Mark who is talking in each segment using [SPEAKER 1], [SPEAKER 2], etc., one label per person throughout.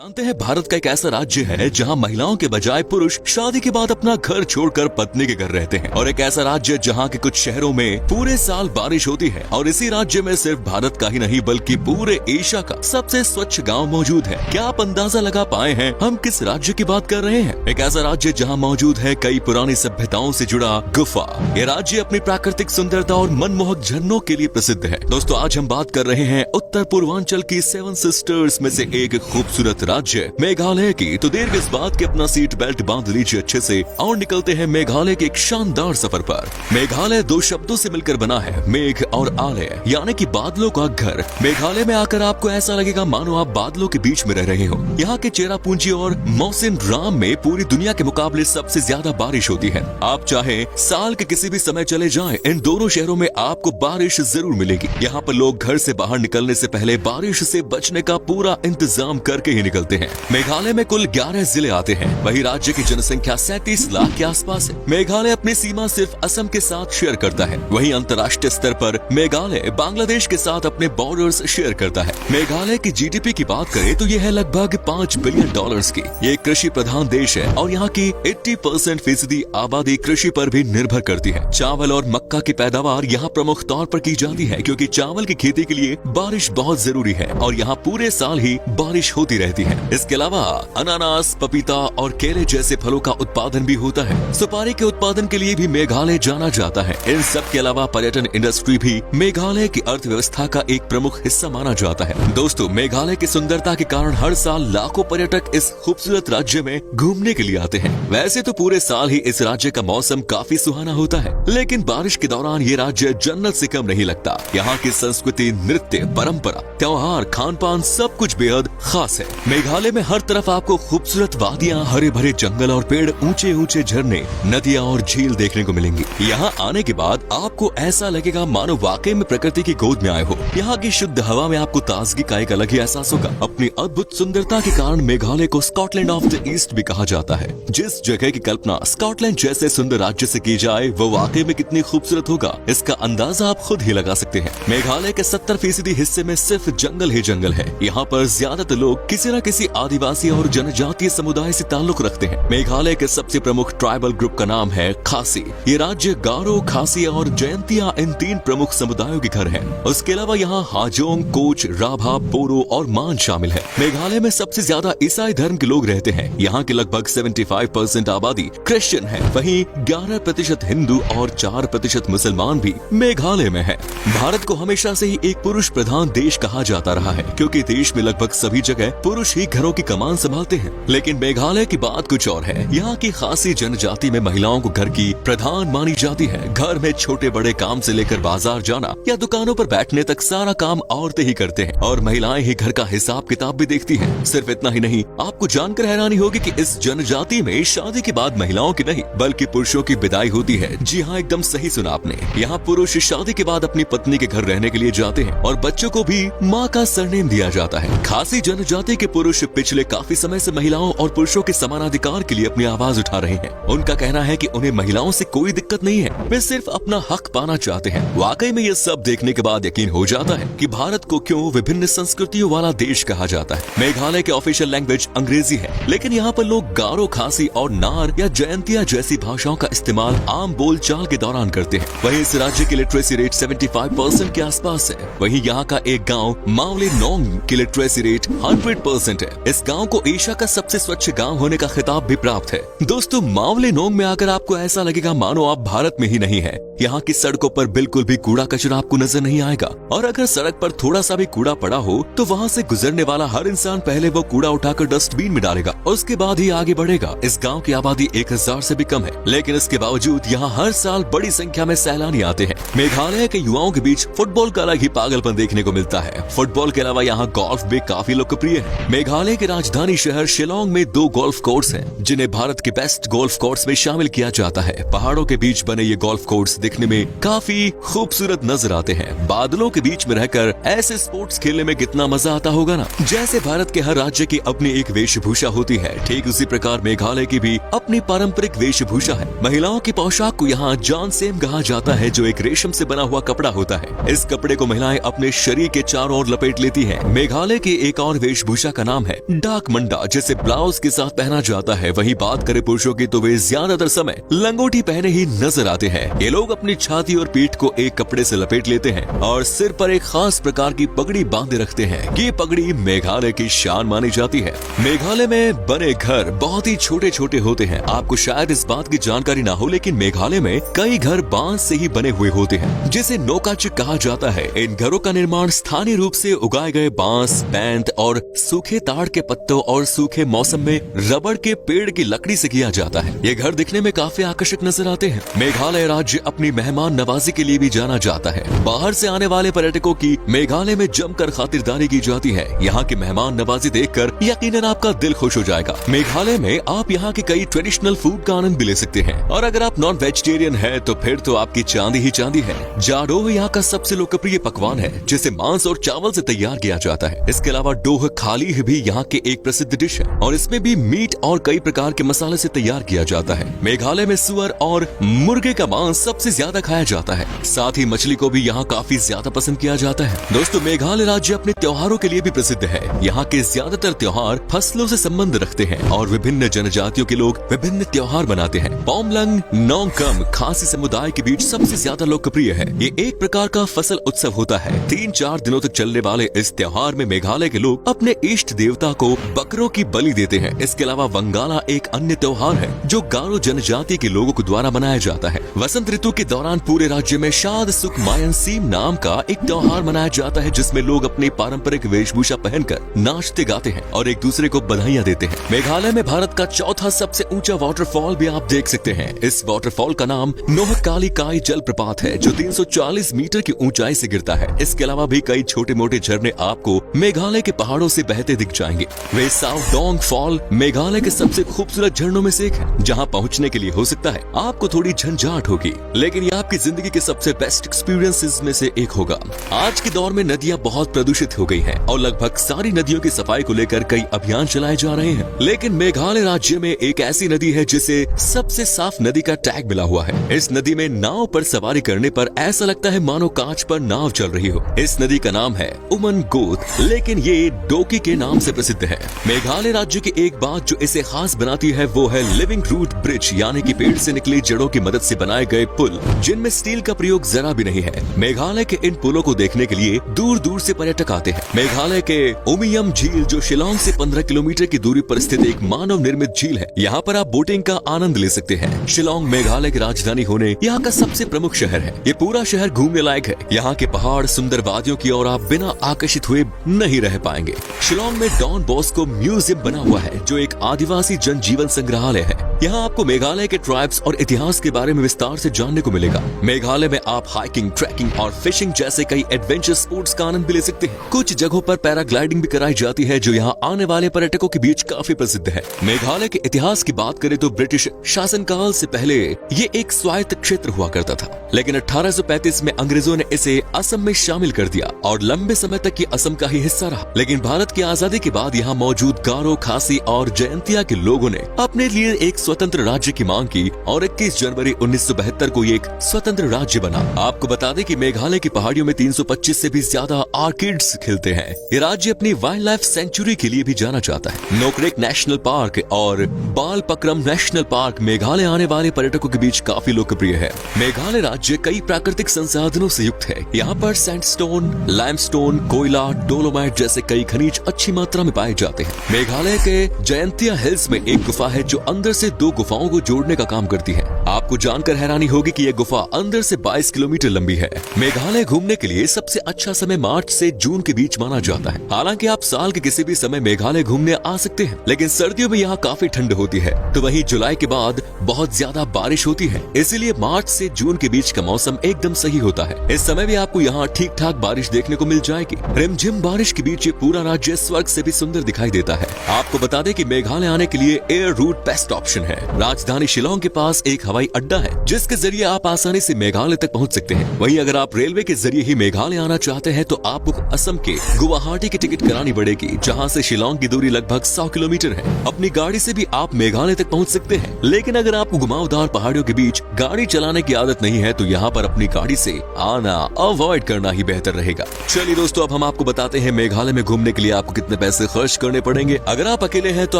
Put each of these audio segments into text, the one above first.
[SPEAKER 1] जानते हैं भारत का एक ऐसा राज्य है जहां महिलाओं के बजाय पुरुष शादी के बाद अपना घर छोड़कर पत्नी के घर रहते हैं, और एक ऐसा राज्य जहां के कुछ शहरों में पूरे साल बारिश होती है, और इसी राज्य में सिर्फ भारत का ही नहीं बल्कि पूरे एशिया का सबसे स्वच्छ गांव मौजूद है। क्या आप अंदाजा लगा पाए हैं हम किस राज्य की बात कर रहे हैं? एक ऐसा राज्य जहाँ मौजूद है कई पुरानी सभ्यताओं से जुड़ा गुफा। ये राज्य अपनी प्राकृतिक सुंदरता और मनमोहक झरनों के लिए प्रसिद्ध है। दोस्तों, आज हम बात कर रहे हैं उत्तर पूर्वांचल की 7 सिस्टर्स में से एक खूबसूरत राज्य मेघालय की। तो देर किस बात की अपना सीट बेल्ट बांध लीजिए अच्छे से और निकलते हैं मेघालय के एक शानदार सफर पर। मेघालय 2 शब्दों से मिलकर बना है, मेघ और आलय, यानी कि बादलों का घर। मेघालय में आकर आपको ऐसा लगेगा मानो आप बादलों के बीच में रह रहे हो। यहाँ के चेरापूंजी और मौसिन राम में पूरी दुनिया के मुकाबले सबसे ज्यादा बारिश होती है। आप चाहे साल के किसी भी समय चले जाएं, इन दोनों शहरों में आपको बारिश जरूर मिलेगी। यहाँ पर लोग घर से बाहर निकलने से पहले बारिश से बचने का पूरा इंतजाम करके ही निकलते हैं। मेघालय में कुल 11 जिले आते हैं। वही राज्य की जनसंख्या 37 लाख के आसपास है। मेघालय अपनी सीमा सिर्फ असम के साथ शेयर करता है। वहीं अंतर्राष्ट्रीय स्तर पर मेघालय बांग्लादेश के साथ अपने बॉर्डर्स शेयर करता है। मेघालय की जीडीपी की बात करें तो यह है लगभग $5 बिलियन की। ये कृषि प्रधान देश है और यहाँ की 80% आबादी कृषि पर भी निर्भर करती है। चावल और मक्का की पैदावार यहाँ प्रमुख तौर पर की जाती है, क्योंकि चावल की खेती के लिए बारिश बहुत जरूरी है और यहाँ पूरे साल ही बारिश होती रहती है। इसके अलावा अनानास, पपीता और केले जैसे फलों का उत्पादन भी होता है। सुपारी के उत्पादन के लिए भी मेघालय जाना जाता है। इन सब के अलावा पर्यटन इंडस्ट्री भी मेघालय की अर्थव्यवस्था का एक प्रमुख हिस्सा माना जाता है। दोस्तों, मेघालय की सुंदरता के कारण हर साल लाखों पर्यटक इस खूबसूरत राज्य में घूमने के लिए आते हैं। वैसे तो पूरे साल ही इस राज्य का मौसम काफी सुहाना होता है, लेकिन बारिश के दौरान ये राज्य जन्नत से कम नहीं लगता। यहाँ की संस्कृति, नृत्य, परंपरा, त्योहार, खान पान सब कुछ बेहद खास है। मेघालय में हर तरफ आपको खूबसूरत वादियां, हरे भरे जंगल और पेड़, ऊंचे ऊंचे झरने, नदियां और झील देखने को मिलेंगी। यहाँ आने के बाद आपको ऐसा लगेगा मानो वाकई में प्रकृति की गोद में आए हो। यहाँ की शुद्ध हवा में आपको ताजगी का एक अलग ही एहसास होगा। अपनी अद्भुत सुंदरता के कारण मेघालय को स्कॉटलैंड ऑफ द ईस्ट भी कहा जाता है। जिस जगह की कल्पना स्कॉटलैंड जैसे सुंदर राज्य से की जाए वो वाकई में कितनी खूबसूरत होगा, इसका अंदाजा आप खुद ही लगा सकते हैं। मेघालय के 70% हिस्से में सिर्फ जंगल ही जंगल है। यहाँ पर ज्यादातर लोग किसी न किसी आदिवासी और जनजातीय समुदाय से ताल्लुक रखते हैं। मेघालय के सबसे प्रमुख ट्राइबल ग्रुप का नाम है खासी। ये राज्य गारो, खासी और जयंतिया इन 3 प्रमुख समुदायों के घर है। उसके अलावा यहाँ हाजोंग, कोच, राभा, बोरो और मान शामिल है। मेघालय में सबसे ज्यादा ईसाई धर्म के लोग रहते हैं। यहाँ की लगभग 75% आबादी क्रिश्चियन है। वहीं 11% हिंदू और 4% मुसलमान भी मेघालय में है। भारत को हमेशा से ही एक पुरुष प्रधान देश कहा जाता रहा है, क्योंकि देश में लगभग सभी जगह पुरुष ही घरों की कमान संभालते हैं। लेकिन मेघालय की बात कुछ और है। यहाँ की खासी जनजाति में महिलाओं को घर की प्रधान मानी जाती है। घर में छोटे बड़े काम से लेकर बाजार जाना या दुकानों पर बैठने तक सारा काम औरतें ही करते हैं, और महिलाएं ही घर का हिसाब किताब भी देखती हैं। सिर्फ इतना ही नहीं, आपको जानकर हैरानी होगी कि इस जनजाति में शादी के बाद महिलाओं की नहीं बल्कि पुरुषों की विदाई होती है। जी हाँ, एकदम सही सुना आपने। यहाँ पुरुष शादी के बाद अपनी पत्नी के घर रहने के लिए जाते हैं और बच्चों को भी माँ का सरनेम दिया जाता है। खासी जनजाति के पुरुष पिछले काफी समय से महिलाओं और पुरुषों के समानाधिकार के लिए अपनी आवाज उठा रहे हैं। उनका कहना है कि उन्हें महिलाओं से कोई दिक्कत नहीं है, वे सिर्फ अपना हक पाना चाहते हैं। वाकई में ये सब देखने के बाद यकीन हो जाता है कि भारत को क्यों विभिन्न संस्कृतियों वाला देश कहा जाता है। मेघालय के ऑफिशियल लैंग्वेज अंग्रेजी है, लेकिन यहाँ पर लोग गारो, खासी और नार या जयंतिया जैसी भाषाओं का इस्तेमाल आम बोल चाल के दौरान करते हैं। वहीं इस राज्य की लिटरेसी रेट 75% के आसपास है। वहीं यहाँ का एक गाँव मावले नोंग की लिटरेसी रेट 100% है। इस गांव को एशिया का सबसे स्वच्छ गांव होने का खिताब भी प्राप्त है। दोस्तों, मावले नोंग में आकर आपको ऐसा लगेगा मानो आप भारत में ही नहीं है। यहाँ की सड़कों पर बिल्कुल भी कूड़ा कचरा आपको नजर नहीं आएगा, और अगर सड़क पर थोड़ा सा भी कूड़ा पड़ा हो तो वहाँ से गुजरने वाला हर इंसान पहले वो कूड़ा उठाकर डस्टबिन में डालेगा और उसके बाद ही आगे बढ़ेगा। इस गाँव की आबादी 1000 से भी कम है, लेकिन इसके बावजूद यहाँ हर साल बड़ी संख्या में सैलानी आते हैं। मेघालय के युवाओं के बीच फुटबॉल का अलग ही पागलपन देखने को मिलता है। फुटबॉल के अलावा यहाँ गोल्फ भी काफी लोकप्रिय है। मेघालय के राजधानी शहर शिलोंग में 2 गोल्फ कोर्स हैं, जिन्हें भारत के बेस्ट गोल्फ कोर्स में शामिल किया जाता है। पहाड़ों के बीच बने ये गोल्फ कोर्स दिखने में काफी खूबसूरत नजर आते हैं। बादलों के बीच में रहकर ऐसे स्पोर्ट्स खेलने में कितना मजा आता होगा ना। जैसे भारत के हर राज्य की अपनी एक वेशभूषा होती है, ठीक उसी प्रकार मेघालय की भी अपनी पारंपरिक वेशभूषा है। महिलाओं की पोशाक को यहाँ जानसेम कहा जाता है, जो एक रेशम से बना हुआ कपड़ा होता है। इस कपड़े को महिलाएं अपने शरीर के चारों ओर लपेट लेती हैं। मेघालय की एक और वेशभूषा का नाम है डाक मंडा, जिसे ब्लाउज के साथ पहना जाता है। वही बात करें पुरुषों की तो वे ज्यादातर समय लंगोटी पहने ही नजर आते हैं। ये लोग अपनी छाती और पीठ को एक कपड़े से लपेट लेते हैं और सिर पर एक खास प्रकार की पगड़ी बांधे रखते हैं। ये पगड़ी मेघालय की शान मानी जाती है। मेघालय में बने घर बहुत ही छोटे छोटे होते हैं। आपको शायद इस बात की जानकारी ना हो, लेकिन मेघालय में कई घर बांस से ही बने हुए होते हैं, जिसे नोकाचिक कहा जाता है। इन घरों का निर्माण स्थानीय रूप से उगाए गए बांस, बैंत और सूखे ताड़ के पत्तों और सूखे मौसम में रबड़ के पेड़ की लकड़ी से किया जाता है। ये घर दिखने में काफी आकर्षक नजर आते हैं। मेघालय राज्य अपनी मेहमान नवाजी के लिए भी जाना जाता है। बाहर से आने वाले पर्यटकों की मेघालय में जमकर खातिरदारी की जाती है। यहाँ की मेहमान नवाजी देखकर यकीनन आपका दिल खुश हो जाएगा। मेघालय में आप यहाँ के कई ट्रेडिशनल फूड का आनंद भी ले सकते हैं, और अगर आप नॉन वेजिटेरियन हैं तो फिर तो आपकी चांदी ही चांदी है। जाडोह यहाँ का सबसे लोकप्रिय पकवान है, जिसे मांस और चावल से तैयार किया जाता है। इसके अलावा डोह खाली भी यहाँ के एक प्रसिद्ध डिश है, और इसमें भी मीट और कई प्रकार के मसाले से तैयार किया जाता है। मेघालय में सुअर और मुर्गे का मांस सबसे ज्यादा खाया जाता है। साथ ही मछली को भी यहाँ काफी ज्यादा पसंद किया जाता है। दोस्तों, मेघालय राज्य अपने त्योहारों के लिए भी प्रसिद्ध है। यहाँ के ज्यादातर त्योहार फसलों से संबंध रखते हैं और विभिन्न जनजातियों के लोग विभिन्न त्योहार मनाते हैं। पोमलंग नोंगकम खासी समुदाय के बीच सबसे ज्यादा लोकप्रिय है। ये एक प्रकार का फसल उत्सव होता है। 3-4 दिनों तक चलने वाले इस त्योहार में मेघालय के लोग अपने इष्ट देवता को बकरों की बलि देते हैं। इसके अलावा वंगाला एक अन्य त्योहार है जो गारो जनजाति के लोगों को द्वारा मनाया जाता है। वसंत ऋतु के दौरान पूरे राज्य में शाद सुख मायन सीम नाम का एक त्योहार मनाया जाता है, जिसमें लोग अपनी पारंपरिक वेशभूषा पहनकर नाचते गाते हैं और एक दूसरे को बधाइयाँ देते हैं। मेघालय में भारत का चौथा सबसे ऊंचा वाटरफॉल भी आप देख सकते हैं। इस वाटरफॉल का नाम नोहकाली काई जलप्रपात है, जो 340 मीटर की ऊंचाई से गिरता है। इसके अलावा भी कई छोटे मोटे झरने आपको मेघालय के पहाड़ों से बहते दिख जाएंगे। वे साउथ डोंग फॉल मेघालय के सबसे खूबसूरत झरनों में से एक है, जहां पहुंचने के लिए हो सकता है आपको थोड़ी झंझाट होगी, लेकिन ये आपकी जिंदगी के सबसे बेस्ट एक्सपीरियंसेस में से एक होगा। आज के दौर में नदियां बहुत प्रदूषित हो गई हैं और लगभग सारी नदियों की सफाई को लेकर कई अभियान चलाए जा रहे हैं, लेकिन मेघालय राज्य में एक ऐसी नदी है जिसे सबसे साफ नदी का टैग मिला हुआ है। इस नदी में नाव पर सवारी करने पर ऐसा लगता है मानो कांच पर नाव चल रही हो। इस नदी का नाम है उमन गोत, लेकिन ये डोकी के नाम से प्रसिद्ध है। मेघालय राज्य की एक बात जो इसे खास बनाती है वो है लिविंग रूट ब्रिज, यानी कि पेड़ से निकली जड़ों की मदद से बनाए गए पुल, जिनमें स्टील का प्रयोग जरा भी नहीं है। मेघालय के इन पुलों को देखने के लिए दूर दूर से पर्यटक आते हैं। मेघालय के उमियम झील, जो शिलांग से 15 किलोमीटर की दूरी पर स्थित एक मानव निर्मित झील है, यहाँ पर आप बोटिंग का आनंद ले सकते हैं। शिलांग मेघालय की राजधानी होने यहाँ का सबसे प्रमुख शहर है। ये पूरा शहर घूमने लायक है। यहाँ के पहाड़, सुंदर वादियों की ओर आप बिना आकर्षित हुए नहीं रह पाएंगे। शिलांग में डॉन बॉस्को म्यूजियम बना हुआ है, जो एक आदिवासी जनजीवन संग्रहालय है। यहाँ आपको मेघालय के ट्राइब्स और इतिहास के बारे में विस्तार से जानने को मिलेगा। मेघालय में आप हाइकिंग, ट्रैकिंग और फिशिंग जैसे कई एडवेंचर स्पोर्ट्स का आनंद भी ले सकते हैं। कुछ जगहों पर पैराग्लाइडिंग भी कराई जाती है, जो यहाँ आने वाले पर्यटकों के बीच काफी प्रसिद्ध है। मेघालय के इतिहास की बात करें तो ब्रिटिश शासनकाल से पहले ये एक स्वायत्त क्षेत्र हुआ करता था, लेकिन 1835 में अंग्रेजों ने इसे असम में शामिल कर दिया और लंबे समय तक ये असम का ही हिस्सा रहा। लेकिन भारत की आजादी के बाद यहाँ मौजूद गारो, खासी और जयंतिया के लोगों ने अपने लिए एक स्वतंत्र राज्य की मांग की और 21 जनवरी 1972 को ये एक स्वतंत्र राज्य बना। आपको बता दें कि मेघालय की पहाड़ियों में 325 से भी ज्यादा आर्किड्स खिलते हैं। ये राज्य अपनी वाइल्ड लाइफ सेंचुरी के लिए भी जाना जाता है। नोकरेक नेशनल पार्क और बालपक्रम नेशनल पार्क मेघालय आने वाले पर्यटकों के बीच काफी लोकप्रिय है। मेघालय राज्य कई प्राकृतिक संसाधनों से युक्त है। यहाँ पर सैंडस्टोन, लाइमस्टोन, कोयला, डोलोमाइट जैसे कई खनिज अच्छी मात्रा में पाए जाते हैं। मेघालय के जयंतिया हिल्स में एक गुफा है जो अंदर से 2 गुफाओं को जोड़ने का काम करती है। आपको जानकर हैरानी होगी कि यह गुफा अंदर से 22 किलोमीटर लंबी है। मेघालय घूमने के लिए सबसे अच्छा समय मार्च से जून के बीच माना जाता है। हालांकि आप साल के किसी भी समय मेघालय घूमने आ सकते हैं, लेकिन सर्दियों में यहाँ काफी ठंड होती है, तो वहीं जुलाई के बाद बहुत ज्यादा बारिश होती है। इसीलिए मार्च से जून के बीच का मौसम एकदम सही होता है। इस समय भी आपको यहाँ ठीक ठाक बारिश देखने को मिल जाएगी। रिमझिम बारिश के बीच ये पूरा राज्य स्वर्ग से भी सुंदर दिखाई देता है। आपको बता दें कि मेघालय आने के लिए एयर रूट बेस्ट ऑप्शन है। राजधानी शिलांग के पास एक हवाई अड्डा है जिसके जरिए आप आसानी से मेघालय तक पहुंच सकते हैं। वहीं अगर आप रेलवे के जरिए ही मेघालय आना चाहते हैं तो आपको असम के गुवाहाटी की टिकट करानी पड़ेगी, जहां से शिलोंग की दूरी लगभग 100 किलोमीटर है। अपनी गाड़ी से भी आप मेघालय तक पहुंच सकते हैं, लेकिन अगर आपको घुमावदार पहाड़ियों के बीच गाड़ी चलाने की आदत नहीं है तो यहाँ पर अपनी गाड़ी से आना अवॉइड करना ही बेहतर रहेगा। चलिए दोस्तों, अब हम आपको बताते हैं मेघालय में घूमने के लिए आपको कितने पैसे खर्च करने पड़ेंगे। अगर आप अकेले हैं तो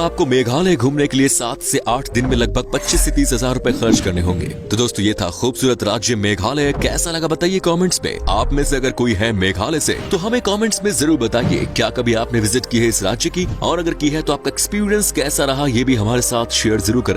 [SPEAKER 1] आपको मेघालय घूमने के लिए 7 से 8 दिन में लगभग 25 से 30 हजार रुपए खर्च करने होंगे। तो दोस्तों, ये था खूबसूरत राज्य मेघालय। कैसा लगा बताइए कमेंट्स में। आप में से अगर कोई है मेघालय से तो हमें कमेंट्स में जरूर बताइए, क्या कभी आपने विजिट की है इस राज्य की, और अगर की है तो आपका एक्सपीरियंस कैसा रहा ये भी हमारे साथ शेयर जरूर करें।